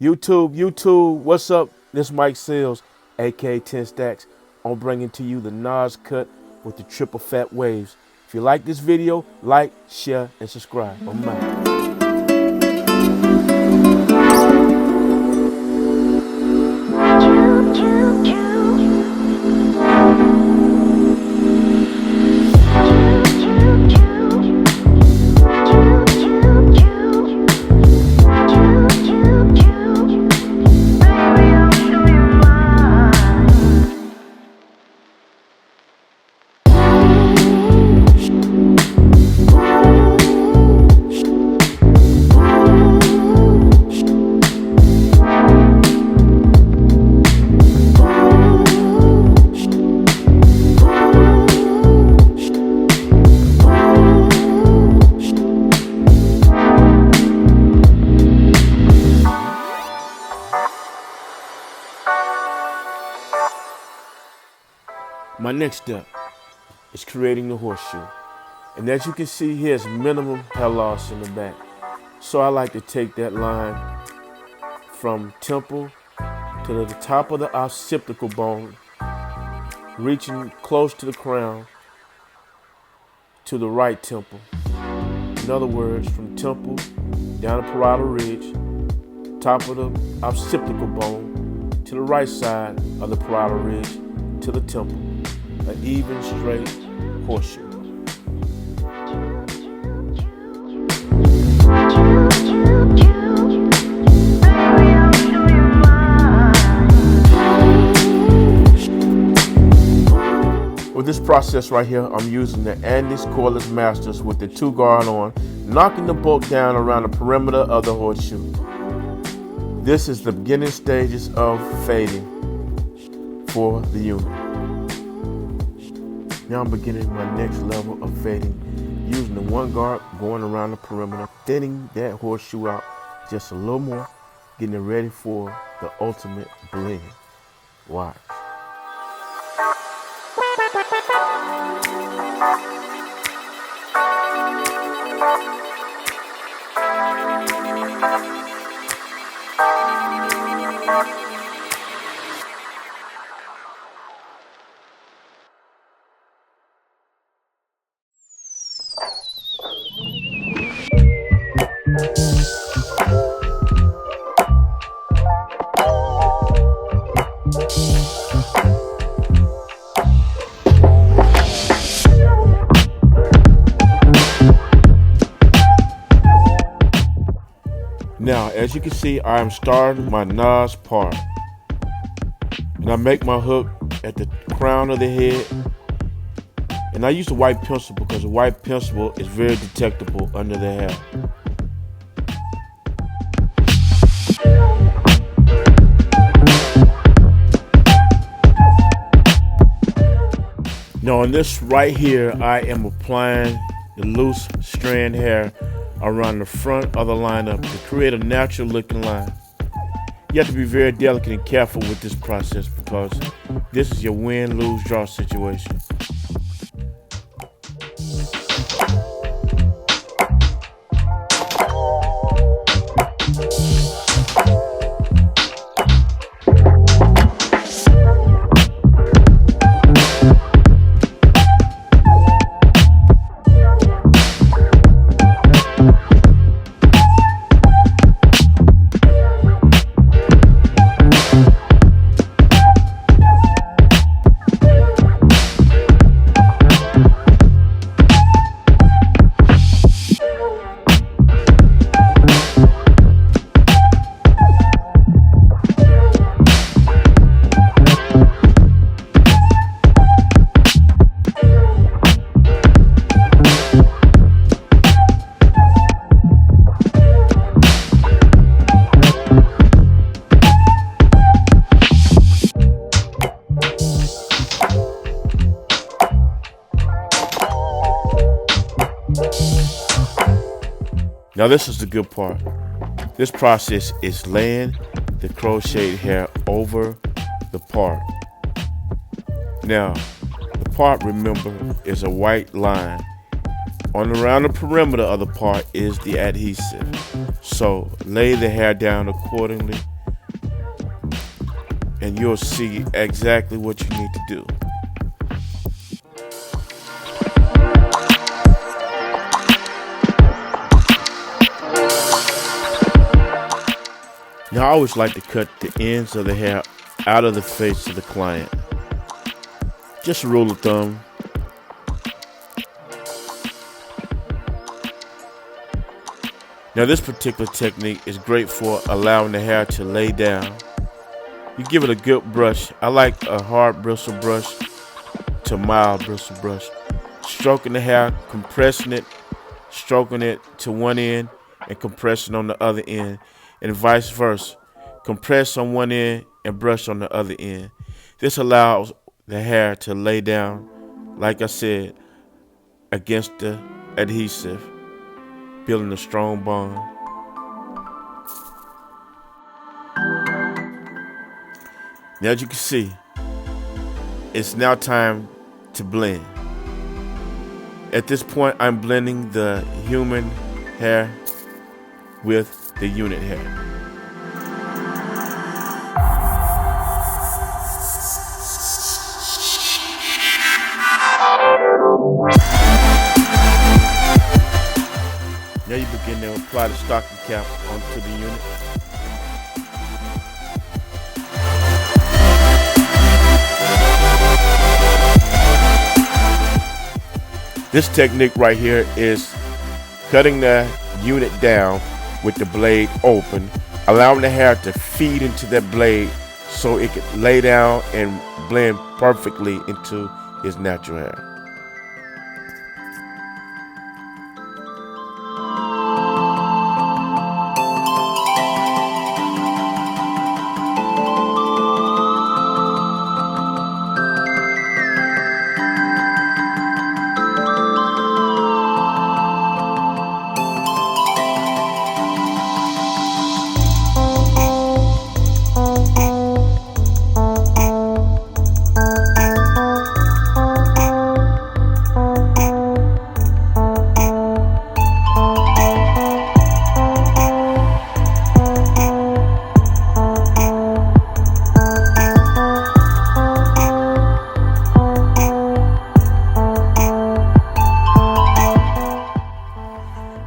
YouTube, what's up? This Mike Sales, aka 10 Stacks. I'm bringing to you the Nas cut with the triple fat waves. If you like this video, like, share, and subscribe. I'm out. My next step is creating the horseshoe. And as you can see, here's minimum hair loss in the back. So I like to take that line from temple to the top of the occipital bone, reaching close to the crown to the right temple. In other words, from temple down the parietal ridge, top of the occipital bone to the right side of the parietal ridge to the temple. An even straight horseshoe. With this process right here, I'm using the Andes Cordless Masters with the 2 guard on, knocking the bolt down around the perimeter of the horseshoe. This is the beginning stages of fading for the unit. Now I'm beginning my next level of fading, using the 1 guard going around the perimeter, thinning that horseshoe out just a little more, getting it ready for the ultimate blend. Watch. Now, as you can see, I am starting my Nas part. And I make my hook at the crown of the head. And I use a white pencil because a white pencil is very detectable under the hair. Now on this right here, I am applying the loose strand hair around the front of the lineup to create a natural looking line. You have to be very delicate and careful with this process because this is your win, lose, draw situation. Now this is the good part. This process is laying the crocheted hair over the part. Now, the part, remember, is a white line. On around the perimeter of the part is the adhesive. So lay the hair down accordingly and you'll see exactly what you need to do. Now I always like to cut the ends of the hair out of the face of the client. Just a rule of thumb. Now this particular technique is great for allowing the hair to lay down. You give it a good brush. I like a hard bristle brush to mild bristle brush. Stroking the hair, compressing it, stroking it to one end and compressing on the other end, and vice versa. Compress on one end and brush on the other end. This allows the hair to lay down, like I said, against the adhesive, building a strong bond. Now, as you can see, it's now time to blend. At this point, I'm blending the human hair with the unit hair. Now you begin to apply the stocking cap onto the unit. This technique right here is cutting the unit down with the blade open, allowing the hair to feed into that blade so it can lay down and blend perfectly into his natural hair.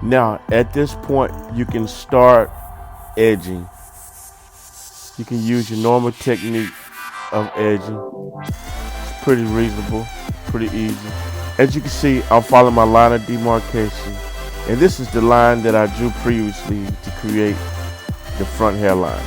Now, at this point, you can start edging. You can use your normal technique of edging. It's pretty reasonable, pretty easy. As you can see, I'm following my line of demarcation. And this is the line that I drew previously to create the front hairline.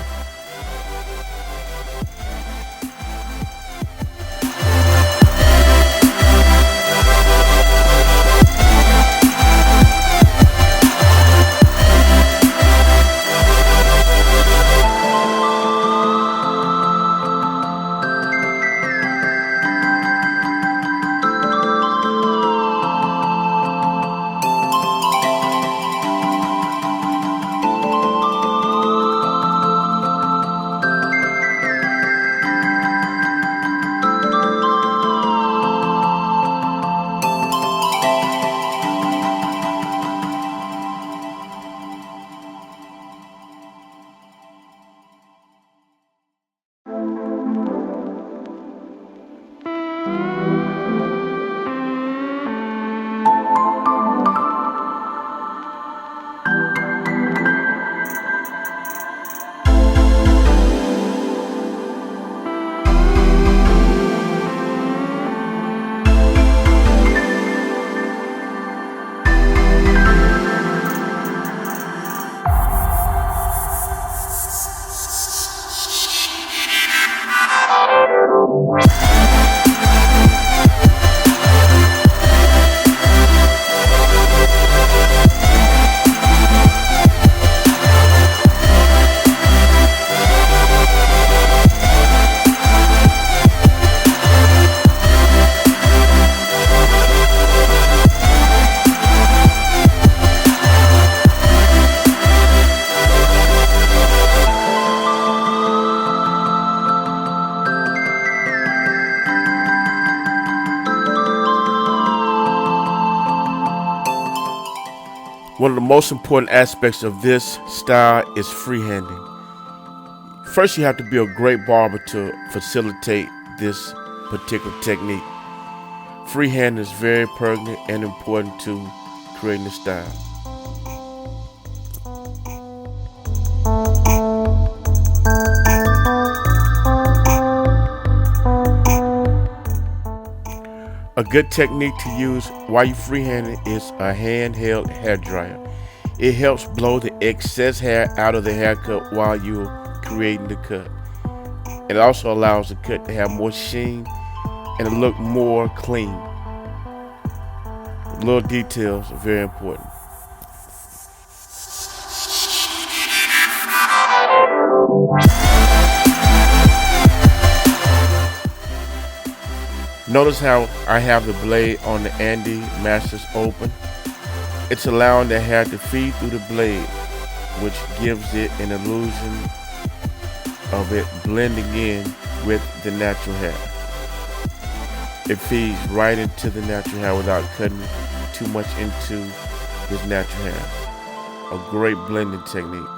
One of the most important aspects of this style is freehanding. First, you have to be a great barber to facilitate this particular technique. Freehand is very pertinent and important to creating the style. A good technique to use while you're freehanding is a handheld hair dryer. It helps blow the excess hair out of the haircut while you're creating the cut. It also allows the cut to have more sheen and to look more clean. Little details are very important. Notice how I have the blade on the Andy Masters open. It's allowing the hair to feed through the blade, which gives it an illusion of it blending in with the natural hair. It feeds right into the natural hair without cutting too much into this natural hair. A great blending technique.